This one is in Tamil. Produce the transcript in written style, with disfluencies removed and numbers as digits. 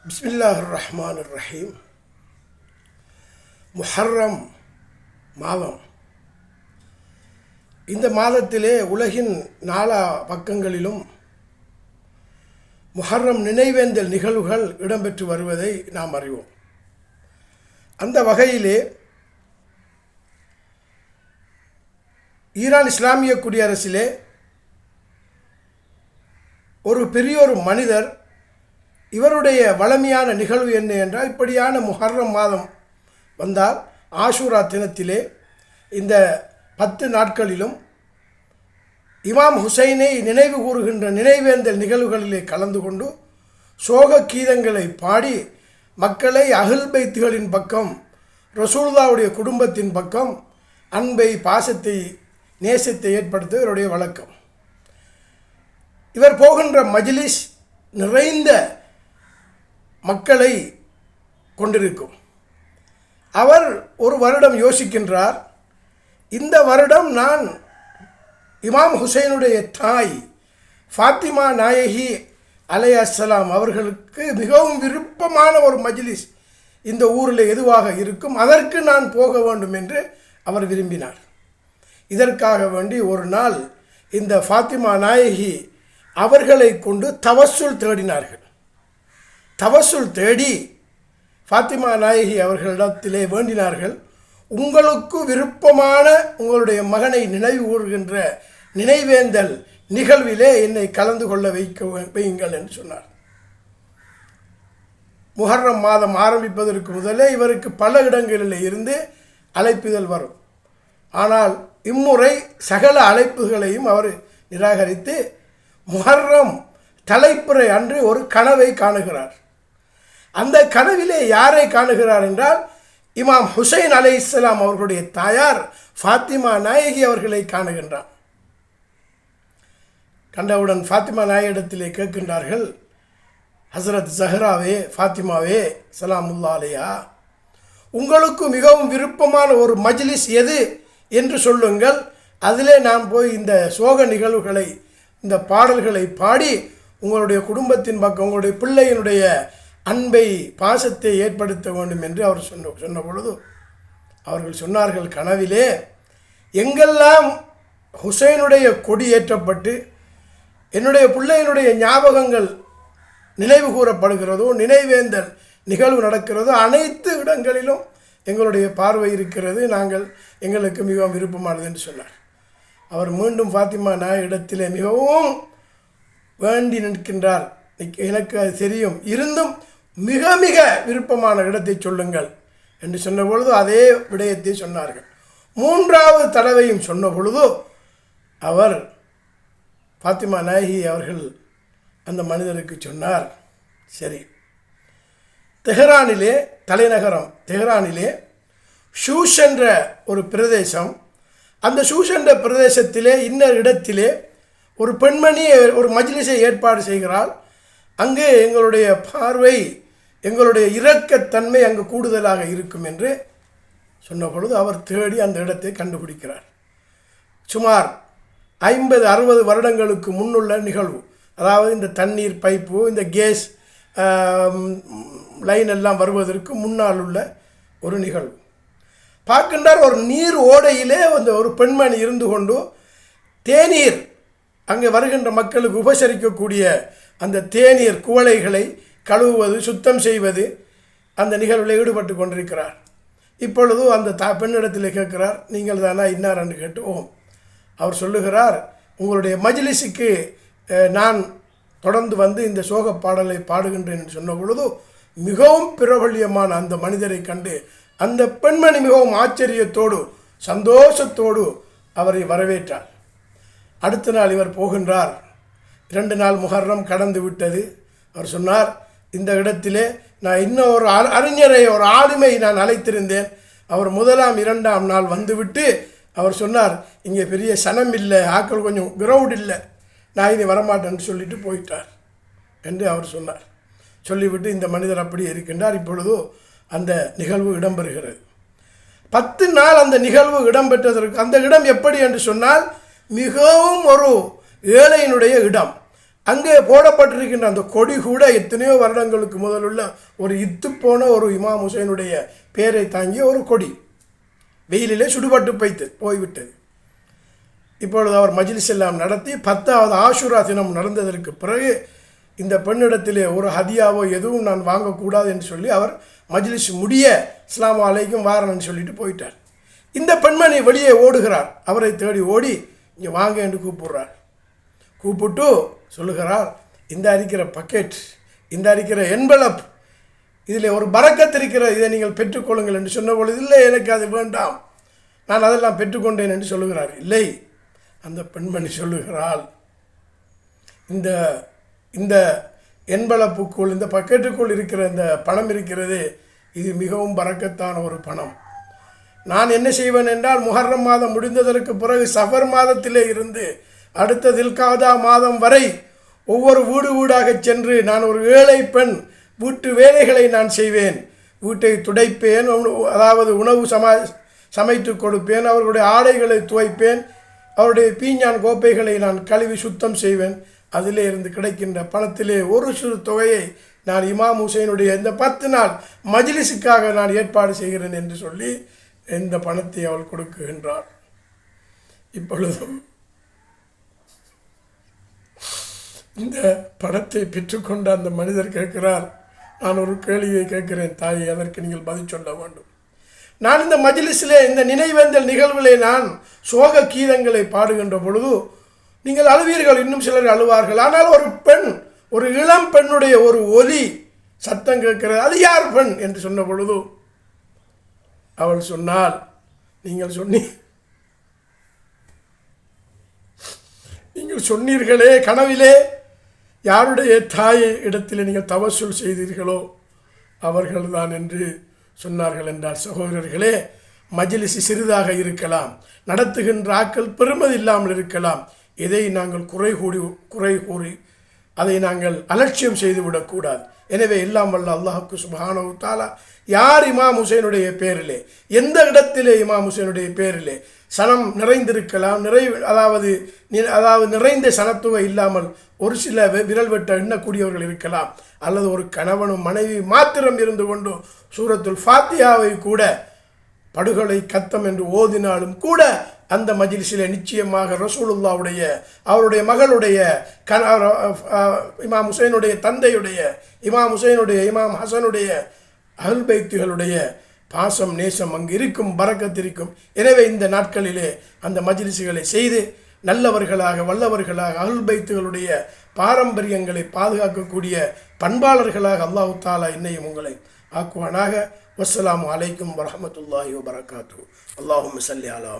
பிஸ்மில்லாஹிர்-ரஹ்மானிர்-ரஹீம். முஹர்ரம் மாதம். இந்த மாதத்திலே உலகின் நாலா பக்கங்களிலும் முஹர்ரம் நினைவேந்தல் நிகழ்வுகள் இடம்பெற்று வருவதை நாம் அறிவோம். அந்த வகையிலே ஈரான் இஸ்லாமிய குடியரசிலே ஒரு பெரியோரு மனிதர், இவருடைய வளமையான நிகழ்வு என்ன என்றால், இப்படியான முஹர்ரம் மாதம் வந்தால் ஆஷூரா தினத்திலே இந்த 10 நாட்களிலும் இமாம் ஹுசைனை நினைவு கூறுகின்ற நினைவேந்தல் நிகழ்வுகளிலே கலந்து கொண்டு சோக கீதங்களை பாடி மக்களை அஹ்ல் பைத்துகளின் பக்கம், ரசூலுல்லாஹ்வுடைய குடும்பத்தின் பக்கம் அன்பை, பாசத்தை, நேசத்தை ஏற்படுத்த இவருடைய வழக்கம். இவர் போகின்ற மஜ்லிஸ் நிறைந்த மக்களை கொண்டிருக்கும். அவர் ஒரு வருடம் யோசிக்கின்றார், இந்த வருடம் நான் இமாம் ஹுசைனுடைய தாய் ஃபாத்திமா நாயகி அலைஹிஸ்ஸலாம் அவர்களுக்கு மிகவும் விருப்பமான ஒரு மஜ்லிஸ் இந்த ஊரில் எதுவாக இருக்கும், அதற்கு நான் போக வேண்டும் என்று அவர் விரும்பினார். இதற்காக வேண்டி ஒரு நாள் இந்த ஃபாத்திமா நாயகி அவர்களை கொண்டு தவஸ்ஸுல் தேடினார்கள். தவஸ்ஸுல் தேடி ஃபாத்திமா நாயகி அவர்களிடத்திலே வேண்டினார்கள், உங்களுக்கு விருப்பமான உங்களுடைய மகனை நினைவு கூறுகின்ற நினைவேந்தல் நிகழ்விலே என்னை கலந்து கொள்ள வையுங்கள் என்று சொன்னார். முஹர்ரம் மாதம் ஆரம்பிப்பதற்கு முதலே இவருக்கு பல இடங்களில் இருந்து அழைப்புதல் வரும். ஆனால் இம்முறை சகல அழைப்புகளையும் அவர் நிராகரித்து முஹர்ரம் தலைப்புறை அன்று ஒரு கனவை காணுகிறார். அந்த கனவிலே யாரை காணுகிறார் என்றால், இமாம் ஹுசைன் அலைஹிஸ்ஸலாம் அவர்களுடைய தாயார் ஃபாத்திமா நாயகி அவர்களை காணுகின்றார். கண்டவுடன் ஃபாத்திமா நாயகிடத்திலே கேட்கின்றார்கள், ஹஸ்ரத் ஜஹ்ராவே, ஃபாத்திமாவே சலாமுல்லா அலையா, உங்களுக்கு மிகவும் விருப்பமான ஒரு மஜ்லிஸ் எது என்று சொல்லுங்கள், அதிலே நான் போய் இந்த சோக நிகழ்வுகளை, இந்த பாடல்களை பாடி உங்களுடைய குடும்பத்தின் பக்கம், உங்களுடைய பிள்ளையினுடைய அன்பை, பாசத்தை ஏற்படுத்த வேண்டும் என்று அவர் சொன்ன பொழுது அவர்கள் சொன்னார்கள், கனவிலே எங்கெல்லாம் ஹுசைனுடைய கொடி ஏற்றப்பட்டு என்னுடைய பிள்ளையினுடைய ஞாபகங்கள் நினைவு கூறப்படுகிறதோ, நினைவேந்தல் நிகழ்வு நடக்கிறதோ, அனைத்து இடங்களிலும் எங்களுடைய பார்வை இருக்கிறது, எங்களுக்கு மிகவும் விருப்பமானது என்று சொன்னார். அவர் மீண்டும் ஃபாத்திமா நாயகிடத்திலே மிகவும் வேண்டி நிற்கின்றார், எனக்கு அது தெரியும், இருந்தும் மிக மிக விருப்பமான இடத்தை சொல்லுங்கள் என்று சொன்ன பொழுது அதே விடயத்தை சொன்னார்கள். 3வது தடவையும் சொன்ன பொழுது அவர் ஃபாத்திமா நாயகி அவர்கள் அந்த மனிதருக்கு சொன்னார், சரி, தெஹ்ரானிலே, தலைநகரம் தெஹ்ரானிலே ஷூஷ் என்ற ஒரு பிரதேசம், அந்த ஷூஷ் என்ற பிரதேசத்திலே இன்னொரு இடத்திலே ஒரு பெண்மணி ஒரு மஜ்லிஸை ஏற்பாடு செய்கிறாள். அங்கு எங்களுடைய பார்வை, எங்களுடைய இரக்கத்தன்மை அங்கு கூடுதலாக இருக்கும் என்று சொன்ன பொழுது அவர் தேடி அந்த இடத்தை கண்டுபிடிக்கிறார். சுமார் 50-60 வருடங்களுக்கு முன்னுள்ள நிகழ்வு. அதாவது இந்த தண்ணீர் பைப்பு, இந்த கேஸ் லைன் எல்லாம் வருவதற்கு முன்னால் உள்ள ஒரு நிகழ்வு. பார்க்கின்றார், ஒரு நீர் ஓடையிலே ஒரு பெண்மணி இருந்து கொண்டு தேநீர், அங்கே வருகின்ற மக்களுக்கு உபசரிக்கக்கூடிய அந்த தேநீர் குவளைகளை கழுவுவது, சுத்தம் செய்வது, அந்த நிகழ்வில் ஈடுபட்டு கொண்டிருக்கிறார். இப்பொழுது அந்த பெண்ணிடத்தில் கேட்கிறார், நீங்கள் தானா இன்னார் என்று கேட்டு, ஓம். அவர் சொல்லுகிறார், உங்களுடைய மஜ்லிஸுக்கு நான் தொடர்ந்து வந்து இந்த சோக பாடலை பாடுகின்றேன் என்று சொன்ன பொழுது மிகவும் பிரபல்யமான அந்த மனிதரை கண்டு அந்த பெண்மணி மிகவும் ஆச்சரியத்தோடு, சந்தோஷத்தோடு அவரை வரவேற்றார். அடுத்த நாள் இவர் போகின்றார். 2 நாள் முஹர்ரம் கடந்து விட்டது. அவர் சொன்னார், இந்த இடத்திலே நான் இன்னும் ஒரு அறிஞரை, ஒரு ஆளுமை நான் அழைத்திருந்தேன். அவர் 1ஆம் 2ஆம் நாள் வந்துவிட்டு அவர் சொன்னார், இங்கே பெரிய சனம் இல்லை, ஆக்கள் கொஞ்சம் கிரவுட் இல்லை, நான் இனி வரமாட்டேன்னு சொல்லிட்டு போயிட்டார் என்று அவர் சொன்னார். சொல்லிவிட்டு இந்த மனிதர் அப்படி இருக்கின்றார். இப்பொழுது அந்த நிகழ்வு இடம்பெறுகிறது. 10 நாள் அந்த நிகழ்வு இடம்பெற்றதற்கு, அந்த இடம் எப்படி என்று சொன்னால் மிகவும் ஒரு ஏழையினுடைய இடம். அங்கே போடப்பட்டிருக்கின்ற அந்த கொடி கூட எத்தனையோ வருடங்களுக்கு முதலுள்ள ஒரு இத்துப்போன ஒரு இமாம் ஹுசைனுடைய பேரை தாங்கிய ஒரு கொடி வெயிலிலே சுடுபட்டு போய்விட்டது. இப்பொழுது அவர் மஜ்லிஸ் எல்லாம் நடத்தி 10வது ஆஷுரா தினம் நடந்ததற்கு பிறகு இந்த பெண்ணிடத்திலே ஒரு ஹதியாவோ எதுவும் நான் வாங்கக்கூடாது என்று சொல்லி அவர் மஜ்லிஸ் முடிய அஸ்ஸலாமு அலைக்கும் வாரன்னு சொல்லிட்டு போயிட்டார். இந்த பெண்மணி வெளியே ஓடுகிறார். அவரை தேடி ஓடி இங்கே வாங்க என்று கூப்பிடுறார். கூப்பிட்டு சொல்லுகிறார், இந்த அரிக்கிற பக்கெட், இந்த அரிக்கிற என்வலப், இதில் ஒரு பரக்கத் இருக்கிற, இதை நீங்கள் பெற்றுக்கொள்ளுங்கள் என்று சொன்ன பொழுது, இல்லை எனக்கு அது வேண்டாம், நான் அதெல்லாம் பெற்றுக்கொண்டேன் என்று சொல்லுகிறார். இல்லை, அந்த பெண்மணி சொல்லுகிறாள், இந்த இந்த என்வலப்புக்குள், இந்த பக்கெட்டுக்குள் இருக்கிற இந்த பணம் இருக்கிறது, இது மிகவும் பரக்கத்தான ஒரு பணம். நான் என்ன செய்வேன் என்றால், முஹர்ரம் மாதம் முடிந்ததற்கு பிறகு சஃபர் மாதத்திலே இருந்து அடுத்த தில்காதா மாதம் வரை ஒவ்வொரு வீடாக சென்று நான் ஒரு ஏழை பெண் வீட்டு வேலைகளை நான் செய்வேன். வீட்டை துடைப்பேன், அதாவது உணவு சமைத்து கொடுப்பேன், அவர்களுடைய ஆடைகளை துவைப்பேன், அவருடைய பீஞ்சான் கோப்பைகளை நான் கழுவி சுத்தம் செய்வேன். அதிலே இருந்து கிடைக்கின்ற பணத்திலே ஒரு சிறு தொகையை நான் இமாம் ஹுசைனுடைய இந்த 10 நாள் மஜ்லிஸுக்காக நான் ஏற்பாடு செய்கிறேன் என்று சொல்லி இந்த பணத்தை அவள் கொடுக்குகின்றாள். இப்பொழுதும் இந்த பணத்தை பெற்றுக்கொண்ட அந்த மனிதர் கேட்கிறார், நான் ஒரு கேள்வியை கேட்கிறேன் தாயை, அதற்கு நீங்கள் பதில் சொல்ல வேண்டும். நான் இந்த மஜ்லிஸிலே இந்த நினைவேந்தல் நிகழ்வுகளை நான் சோக கீதங்களை பாடுகின்ற பொழுது நீங்கள் அழுவீர்கள், இன்னும் சிலர் அழுவார்கள். ஆனால் ஒரு பெண், ஒரு இளம் பெண்ணுடைய ஒரு ஒலி சத்தம் கேட்கிறது, அது யார் பெண் என்று சொன்ன பொழுது அவள் சொன்னால், நீங்கள் சொன்னீர்களே கனவிலே யாருடைய தாயை இடத்தில் நீங்கள் தவசுல் செய்தீர்களோ அவர்கள்தான் என்று சொன்னார்கள் என்றால், சகோதரர்களே, மஜ்லிஸ் சிறிதாக இருக்கலாம், நடத்துகின்ற ஆக்கள் பெருமதி இல்லாமல் இருக்கலாம், இதை நாங்கள் குறை கூறி அதை நாங்கள் அலட்சியம் செய்துவிடக்கூடாது. எனவே எல்லாம் வல்ல அல்லாஹ்வுக்கு சுப்ஹானஹு தஆலா யார் இமாம் ஹுசைனுடைய பேரிலே, எந்த இடத்திலே இமாம் ஹுசைனுடைய பேரிலே சனம் நிறைந்திருக்கலாம், அதாவது நிறைந்த சனத்துவம் இல்லாமல் ஒரு சில விரல் வெட்ட எண்ணக்கூடியவர்கள் இருக்கலாம், அல்லது ஒரு கணவனும் மனைவி மாத்திரம் இருந்து கொண்டு சூரத்துல் ஃபாத்தியாவை கூட படுகொலை கத்தம் என்று ஓதினாலும் கூட அந்த மஜ்லிஸிலே நிச்சயமாக ரசூலுல்லாவுடைய, அவருடைய மகளுடைய, இமாம் ஹுசைனுடைய தந்தையுடைய, இமாம் ஹுசைனுடைய, இமாம் ஹசனுடைய, அஹ்ல் பைத்துகளுடைய பாசம் நேசம் அங்கு இருக்கும், பரக்கத் இருக்கும். எனவே இந்த நாட்களிலே அந்த மஜ்லிஸுகளை செய்து நல்லவர்களாக வல்லவர்களாக அஹ்ல் பைத்துகளுடைய பாரம்பரியங்களை பாதுகாக்கக்கூடிய பண்பாளர்களாக அல்லாஹ் தஆலா என்னையும் உங்களை ஆக்குவானாக. வஸ்ஸலாமு அலைக்கும் வரஹ்மத்துல்லாஹி வபரகாத்துஹு. அல்லாஹும்ம ஸல்லி அலா